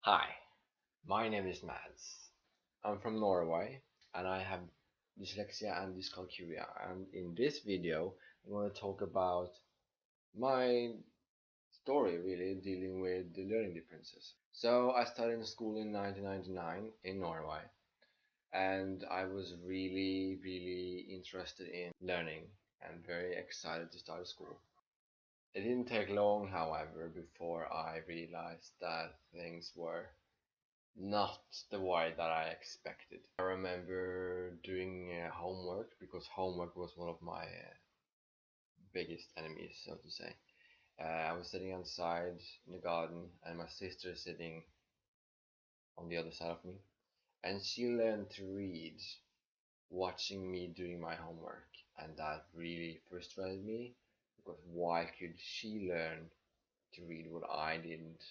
Hi, my name is Mads. I'm from Norway and I have dyslexia and dyscalculia. And in this video, I'm going to talk about my story really dealing with the learning differences. So I started in school in 1999 in Norway and I was really interested in learning and very excited to start school. It didn't take long, however, before I realized that things were not the way that I expected. I remember doing homework because homework was one of my biggest enemies, so to say. I was sitting outside in the garden, and my sister sitting on the other side of me, and she learned to read watching me doing my homework, and that really frustrated me because why could she learn to read what I didn't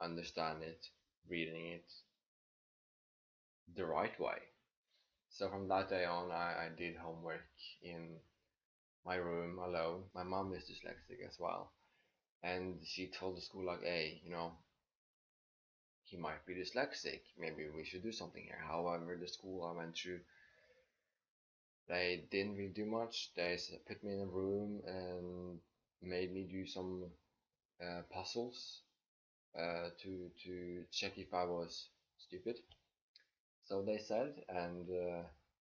understand it, reading it the right way? So from that day on, I did homework in my room alone. My mom is dyslexic as well, and she told the school like, "Hey, he might be dyslexic. Maybe we should do something here." However, the school I went to, they didn't really do much. They put me in a room and made me do some puzzles to check if I was stupid. So they said, and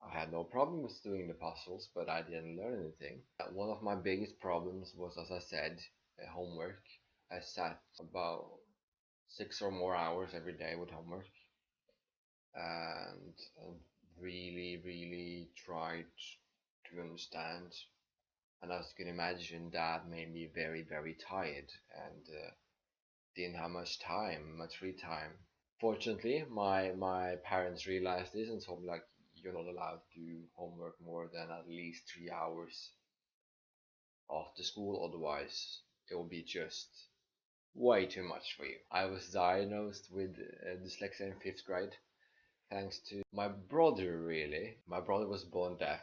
I had no problems doing the puzzles, but I didn't learn anything. One of my biggest problems was, as I said, homework. I sat about 6 or more hours every day with homework and really tried to understand. And as you can imagine, that made me very tired and didn't have much free time. Fortunately, my parents realized this and told me like you're not allowed to do homework more than at least 3 hours after school, otherwise it will be just way too much for you. I was diagnosed with dyslexia in 5th grade thanks to my brother really. My brother was born deaf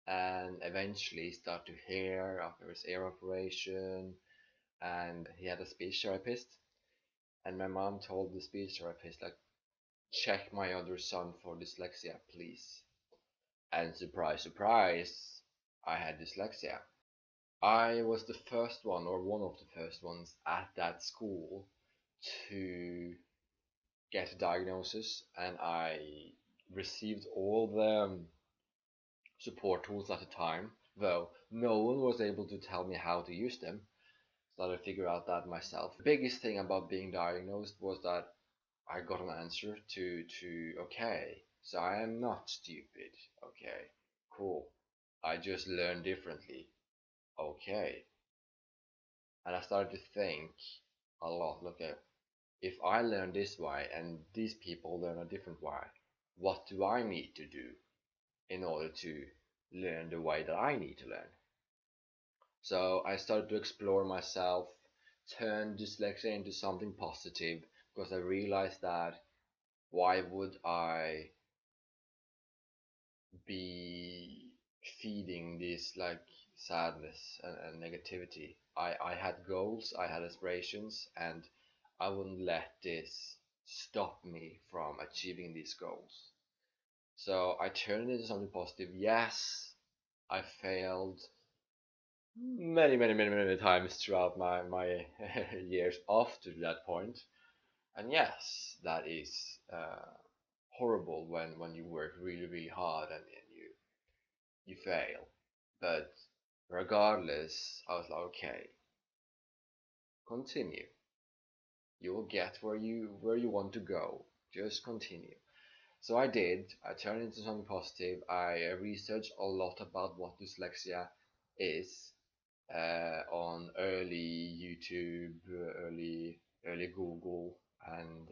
and eventually started to hear after his ear operation, and he had a speech therapist, and my mom told the speech therapist like, check my other son for dyslexia, please. And surprise, I had dyslexia. I was the first one, or one of the first ones at that school to get a diagnosis, and I received all the support tools at the time, though no one was able to tell me how to use them. So I figured out that myself. The biggest thing about being diagnosed was that I got an answer to okay, so I am not stupid. Okay, cool. I just learn differently. Okay. And I started to think a lot. Look at if I learn this way and these people learn a different way, what do I need to do in order to learn the way that I need to learn? So I started to explore myself, turn dyslexia into something positive because I realized that why would I be feeding this like sadness and negativity? I had goals, I had aspirations, and I wouldn't let this stop me from achieving these goals. So I turned it into something positive. Yes, I failed many times throughout my years after that point. And yes, that is horrible when you work really hard and you fail. But regardless, I was like, okay, continue. You will get where you want to go. Just continue. So I did. I turned it into something positive. I researched a lot about what dyslexia is on early YouTube, early Google, and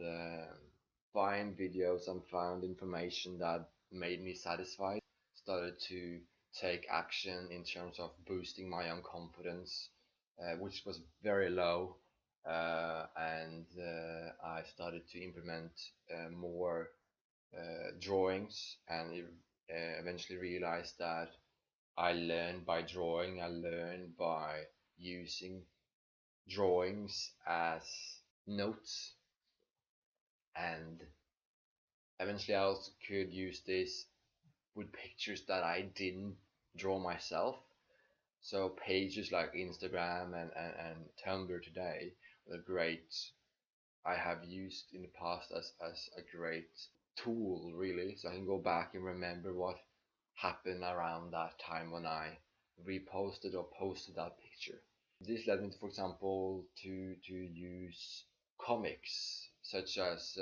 find videos and found information that made me satisfied. Started to take action in terms of boosting my own confidence, which was very low, and I started to implement more drawings, and eventually realized that I learned by drawing. I learned by using drawings as notes and eventually I also could use this with pictures that I didn't draw myself. So pages like Instagram and Tumblr today are great. I have used in the past as a great tool, really, so I can go back and remember what happened around that time when I reposted or posted that picture. This led me, for example, to use comics such as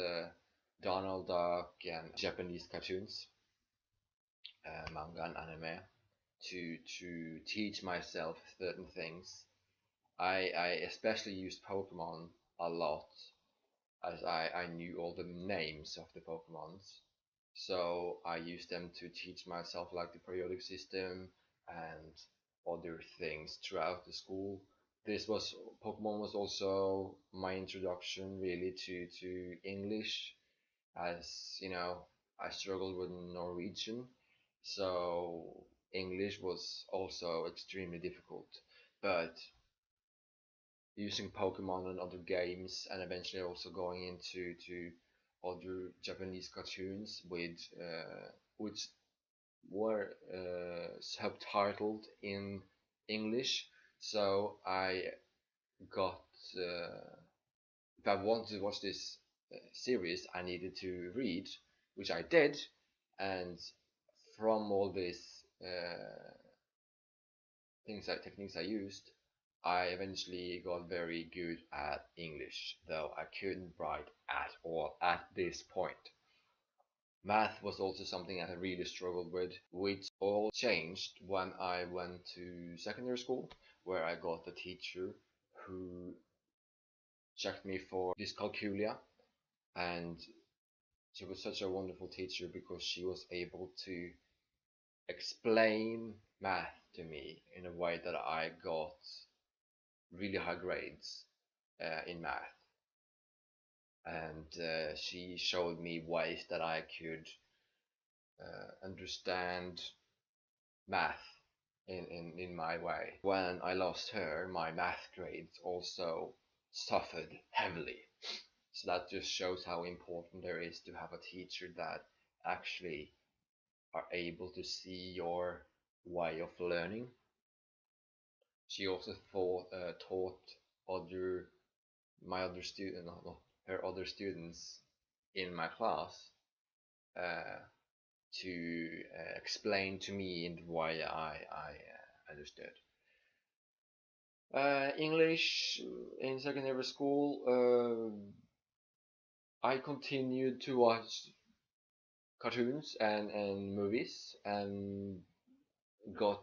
Donald Duck and Japanese cartoons, manga and anime, to teach myself certain things. I especially used Pokemon a lot, as I knew all the names of the Pokemons. So I used them to teach myself like the periodic system and other things throughout the school. This was Pokemon was also my introduction really to English, as you know, I struggled with Norwegian, so English was also extremely difficult. But using Pokemon and other games, and eventually also going into other Japanese cartoons with which were subtitled in English. So I got if I wanted to watch this series, I needed to read, which I did, and from all these techniques I used, I eventually got very good at English, though I couldn't write at all at this point. Math was also something I really struggled with, which all changed when I went to secondary school, where I got a teacher who checked me for dyscalculia, and she was such a wonderful teacher because she was able to explain math to me in a way that I got really high grades in math, and she showed me ways that I could understand math in my way. When I lost her, my math grades also suffered heavily. So that just shows how important there is to have a teacher that actually are able to see your way of learning. She also taught other my other student, no, her other students in my class uh, to explain to me in the way I understood. English in secondary school, I continued to watch cartoons and movies and got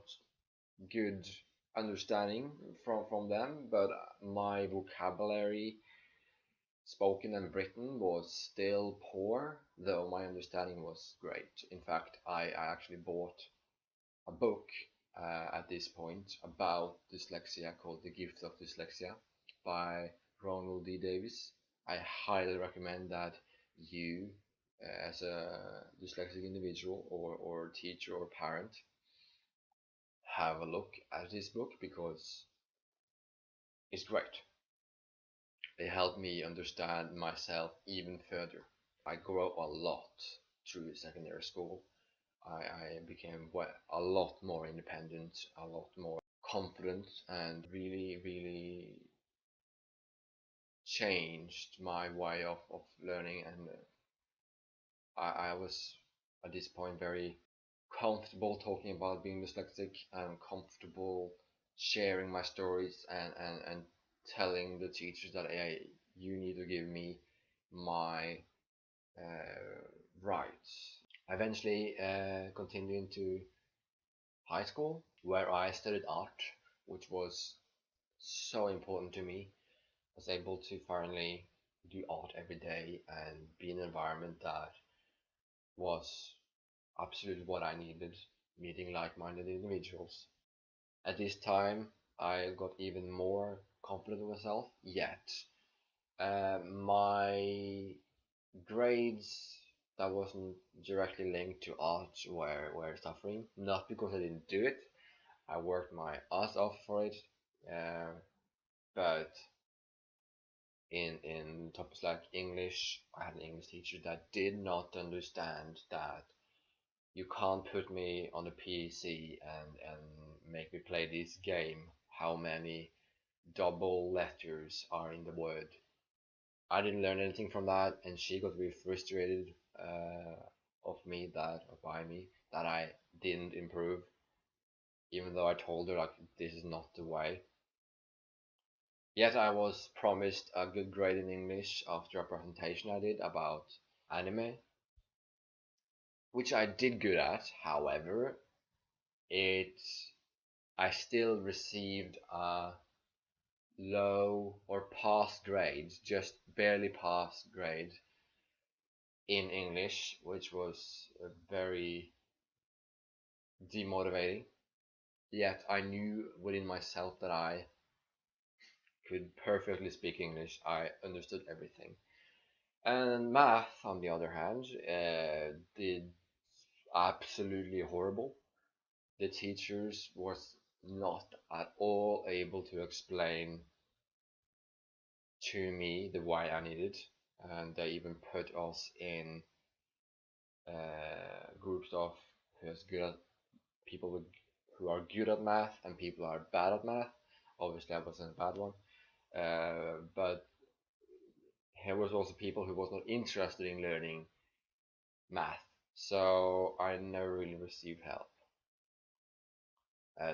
good understanding from them, but my vocabulary spoken and written was still poor, though my understanding was great. In fact, I actually bought a book at this point about dyslexia called The Gift of Dyslexia by Ronald D. Davis. I highly recommend that you, as a dyslexic individual or teacher or parent, have a look at this book because it's great. It helped me understand myself even further. I grew up a lot through secondary school. I became a lot more independent, a lot more confident, and really changed my way of learning. And I was at this point very comfortable talking about being dyslexic and comfortable sharing my stories and telling the teachers that you need to give me my rights. I eventually continued into high school where I studied art, which was so important to me. I was able to finally do art every day and be in an environment that was absolutely what I needed, meeting like-minded individuals. At this time, I got even more confident in myself, yet my grades that wasn't directly linked to art were suffering, not because I didn't do it. I worked my ass off for it, uh, but in topics like English. I had an English teacher that did not understand that you can't put me on a PC and make me play this game. How many double letters are in the word? I didn't learn anything from that, and she got really frustrated by me that I didn't improve, even though I told her like this is not the way. Yet I was promised a good grade in English after a presentation I did about anime, which I did good at. However, it I still received a low or pass grade, just barely pass grade in English, which was very demotivating. Yet I knew within myself that I could perfectly speak English. I understood everything. And math, on the other hand, did absolutely horrible. The teachers was not at all able to explain to me the way I needed, and they even put us in groups of who's good at people who are good at math and people who are bad at math. Obviously, I wasn't a bad one, but there was also people who was not interested in learning math, so I never really received help.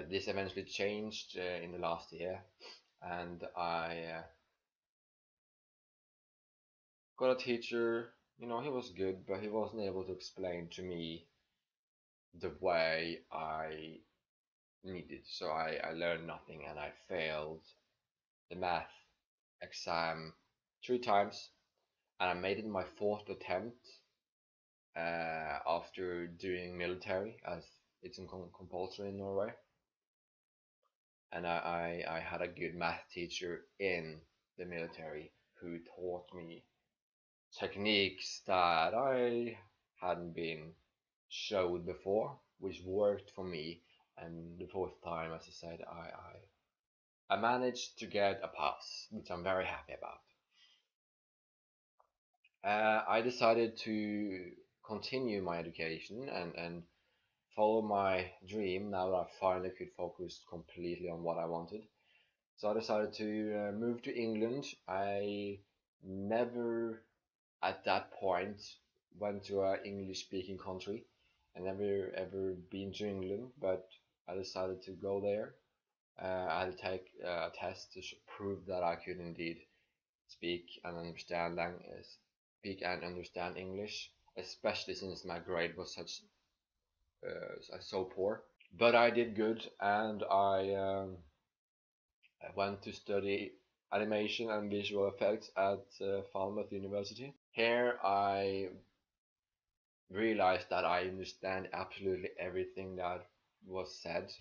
This eventually changed in the last year, and I got a teacher. You know, he was good, but he wasn't able to explain to me the way I needed. So I learned nothing, and I failed the math exam 3 times, and I made it my fourth attempt after doing military, as it's compulsory in Norway. And I had a good math teacher in the military who taught me techniques that I hadn't been showed before, which worked for me. And the fourth time, as I said, I managed to get a pass, which I'm very happy about. I decided to continue my education and follow my dream now that I finally could focus completely on what I wanted. So I decided to move to England. I never at that point went to an English speaking country. I never ever been to England, but I decided to go there. I had to take a test to prove that I could indeed speak and understand speak and understand English, especially since my grade was so poor. But I did good, and I went to study animation and visual effects at Falmouth University. Here I realized that I understand absolutely everything that was said,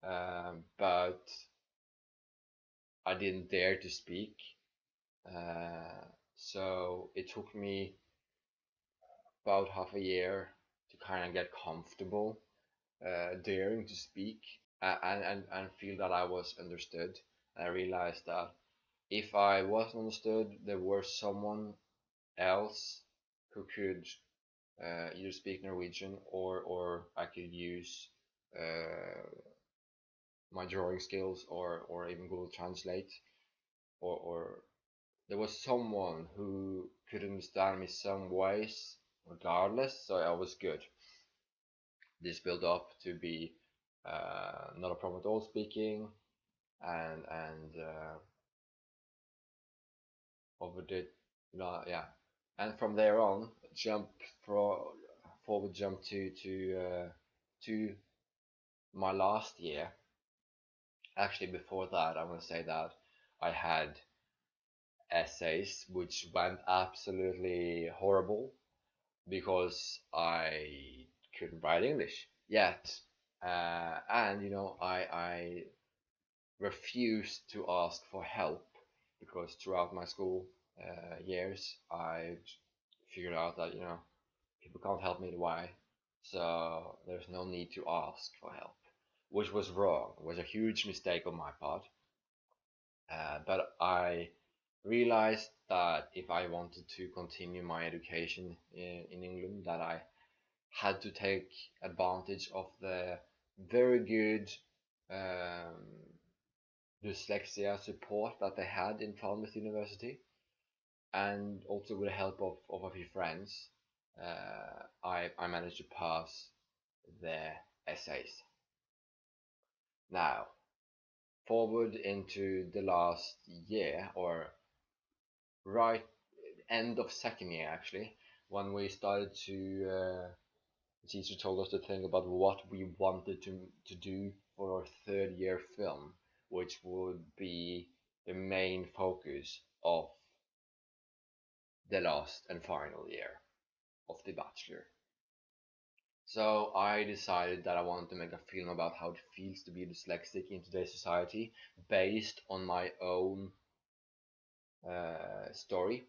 but I didn't dare to speak. So it took me about half a year to kind of get comfortable daring to speak and feel that I was understood. I realized that if I wasn't understood, there was someone else who could either speak Norwegian or I could use my drawing skills or even Google Translate or there was someone who could understand me some ways regardless, so I was good. This built up to be not a problem at all speaking, and over the yeah, and from there on jump to my last year. Actually, before that, I want to say that I had essays which went absolutely horrible because I couldn't write English yet, and you know I refused to ask for help because throughout my school years I figured out that you know people can't help me the way, so there's no need to ask for help, which was wrong. It was a huge mistake on my part, but I realized that if I wanted to continue my education in England, that I had to take advantage of the very good um, dyslexia support that they had in Falmouth University, and also with the help of a few friends, I managed to pass their essays. Now, forward into the last year, or right end of second year actually, when we started to the teacher told us to think about what we wanted to do for our third year film, which would be the main focus of the last and final year of the bachelor. So I decided that I wanted to make a film about how it feels to be dyslexic in today's society, based on my own story.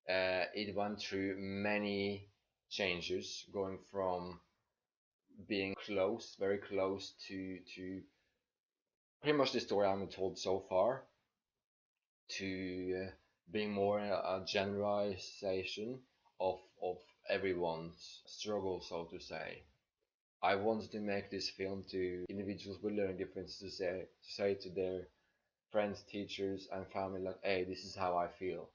It went through many changes, going from being close, very close to pretty much the story I'm told so far, to being more a generalization of everyone's struggle, so to say. I wanted to make this film to individuals with learning differences, to say to their friends, teachers, and family, like, hey, this is how I feel.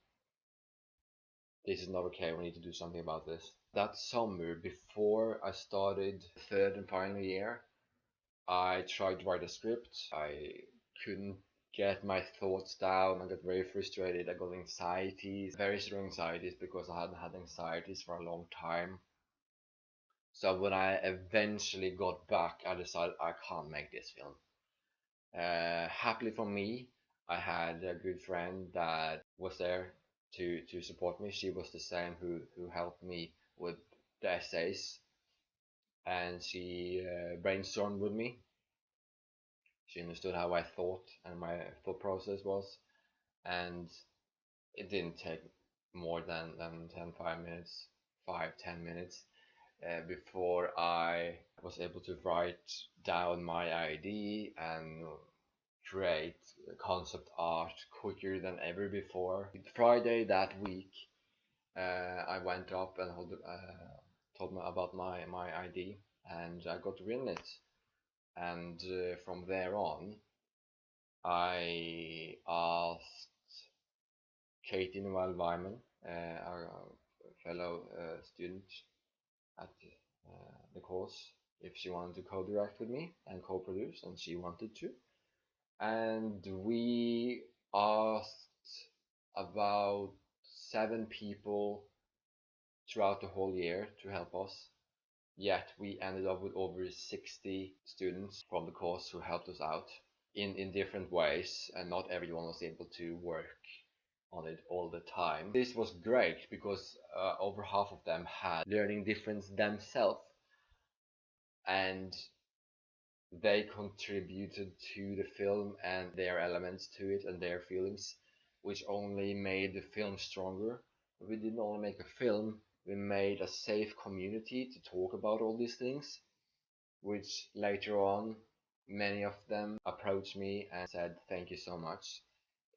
This is not okay, we need to do something about this. That summer, before I started third and final year, I tried to write a script. I couldn't get my thoughts down. I got very frustrated. I got anxieties, very strong anxieties, because I hadn't had anxieties for a long time. So when I eventually got back, I decided I can't make this film. Happily for me, I had a good friend that was there to support me. She was the same who helped me with the essays, and she brainstormed with me. She understood how I thought and my thought process was, and it didn't take more than 5 minutes, 5-10 minutes, before I was able to write down my idea and create concept art quicker than ever before. Friday that week, I went up and told me about my idea, and I got written it. And from there on, I asked Katie Noel Wyman, our fellow student at the course, if she wanted to co-direct with me and co-produce, and she wanted to. And we asked about 7 people throughout the whole year to help us. Yet we ended up with over 60 students from the course who helped us out in different ways, and not everyone was able to work on it all the time. This was great because over half of them had learning difference themselves, and they contributed to the film and their elements to it and their feelings, which only made the film stronger. We didn't only make a film, we made a safe community to talk about all these things, which later on many of them approached me and said thank you so much.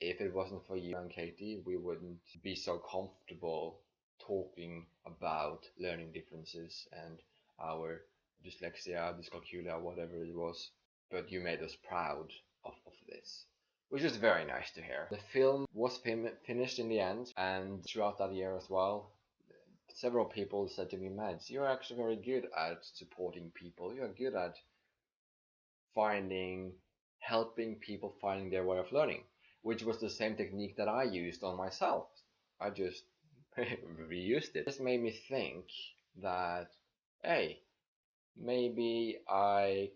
If it wasn't for you and Katie, we wouldn't be so comfortable talking about learning differences and our dyslexia, dyscalculia, whatever it was. But you made us proud of this, which is very nice to hear. The film was finished in the end, and throughout that year as well, several people said to me, Mads, you're actually very good at supporting people. You're good at helping people finding their way of learning, which was the same technique that I used on myself. I just reused it. This made me think that, hey, maybe I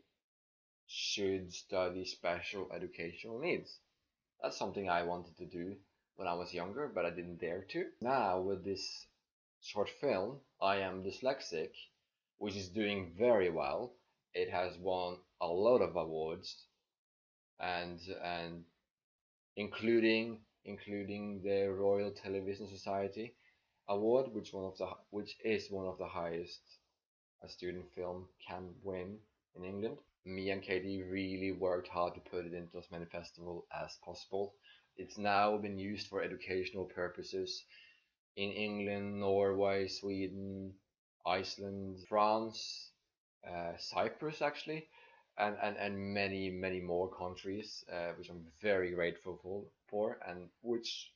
should study special educational needs. That's something I wanted to do when I was younger, but I didn't dare to. Now, with this short film, I Am Dyslexic, which is doing very well, it has won a lot of awards, and including the Royal Television Society award, which is one of the highest a student film can win in England. Me and Katie really worked hard to put it into as many festivals as possible. It's now been used for educational purposes in England, Norway, Sweden, Iceland, France, Cyprus actually, and many more countries, which I'm very grateful for, and which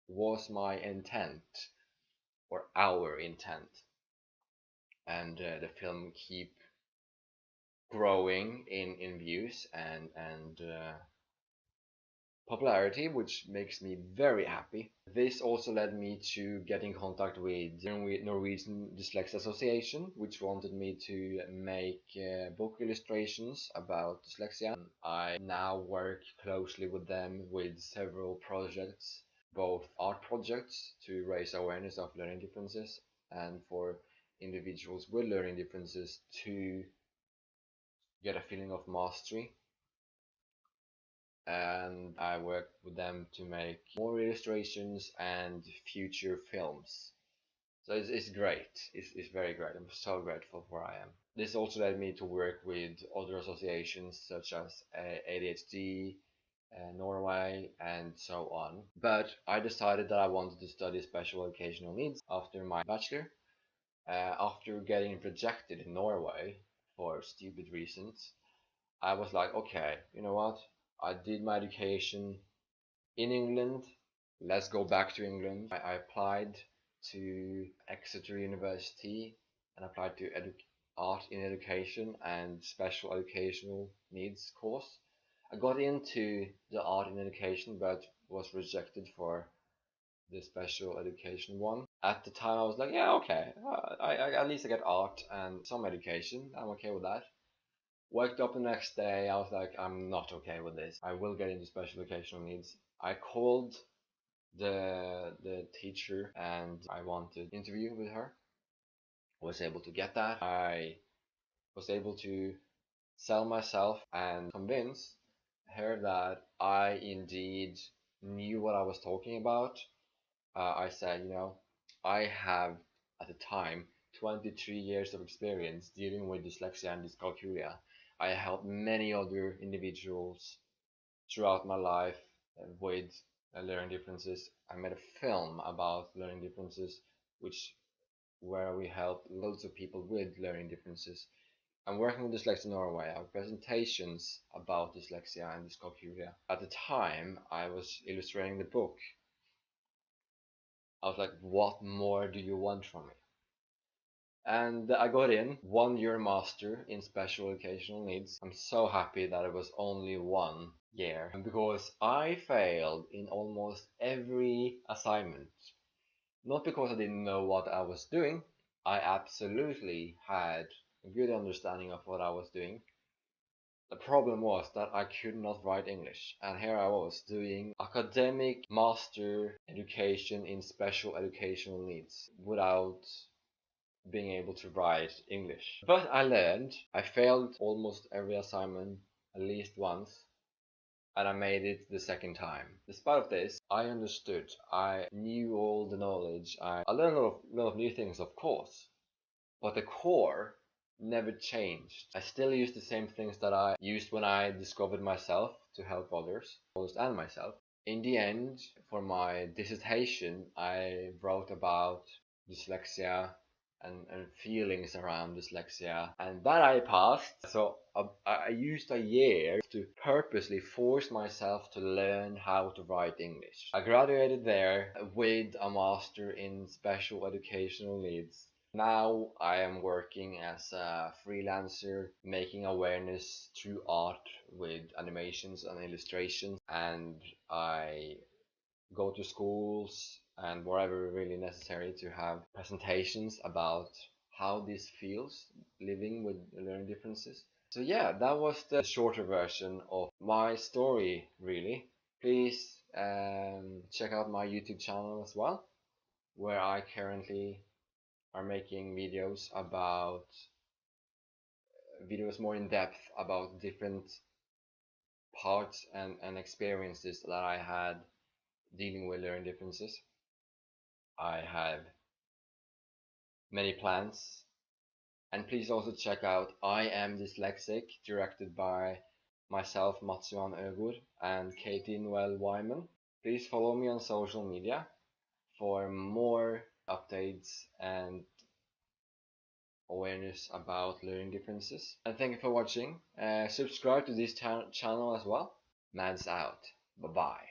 was my intent or our intent. And the film keep growing in views and popularity, which makes me very happy. This also led me to get in contact with the Norwegian Dyslexic Association, which wanted me to make book illustrations about dyslexia. I now work closely with them with several projects, both art projects to raise awareness of learning differences and for individuals with learning differences to get a feeling of mastery, and I work with them to make more illustrations and future films. So it's great. It's very great. I'm so grateful for where I am. This also led me to work with other associations such as ADHD, Norway, and so on. But I decided that I wanted to study special educational needs after my bachelor. After getting rejected in Norway for stupid reasons, I was like, okay, you know what? I did my education in England. Let's go back to England. I applied to Exeter University and applied to art in education and special educational needs course. I got into the art in education but was rejected for the special education one. At the time I was like, yeah, okay, at least I get art and some education. I'm okay with that. Woke up the next day, I was like, I'm not okay with this. I will get into special educational needs. I called the teacher and I wanted to interview with her. Was able to get that. I was able to sell myself and convince her that I indeed knew what I was talking about. I said, you know, I have at the time 23 years of experience dealing with dyslexia and dyscalculia. I helped many other individuals throughout my life with learning differences. I made a film about learning differences, where we helped loads of people with learning differences. I'm working with Dyslexia Norway. I have presentations about dyslexia and dyscalculia. At the time, I was illustrating the book. I was like, what more do you want from me? And I got in 1 year master in special educational needs. I'm so happy that it was only 1 year because I failed in almost every assignment. Not because I didn't know what I was doing. I absolutely had a good understanding of what I was doing. The problem was that I could not write English, and here I was doing academic master education in special educational needs without being able to write English. But I learned. I failed almost every assignment at least once, and I made it the second time. Despite of this, I understood. I knew all the knowledge. I learned a lot of new things, of course, but the core never changed. I still use the same things that I used when I discovered myself to help others and myself. In the end, for my dissertation, I wrote about dyslexia and feelings around dyslexia, and that I passed. So I used a year to purposely force myself to learn how to write English. I graduated there with a master in special educational needs. Now I am working as a freelancer, making awareness through art with animations and illustrations, and I go to schools and wherever really necessary to have presentations about how this feels living with learning differences. So yeah, that was the shorter version of my story really. Please check out my YouTube channel as well, where I currently are making videos more in depth about different parts and experiences that I had dealing with learning differences. I have many plans, and please also check out I Am Dyslexic, directed by myself, Johan Øgaard, and Katie Noel Wyman. Please follow me on social media for more updates and awareness about learning differences. And thank you for watching. Subscribe to this channel as well. Mads out. Bye bye.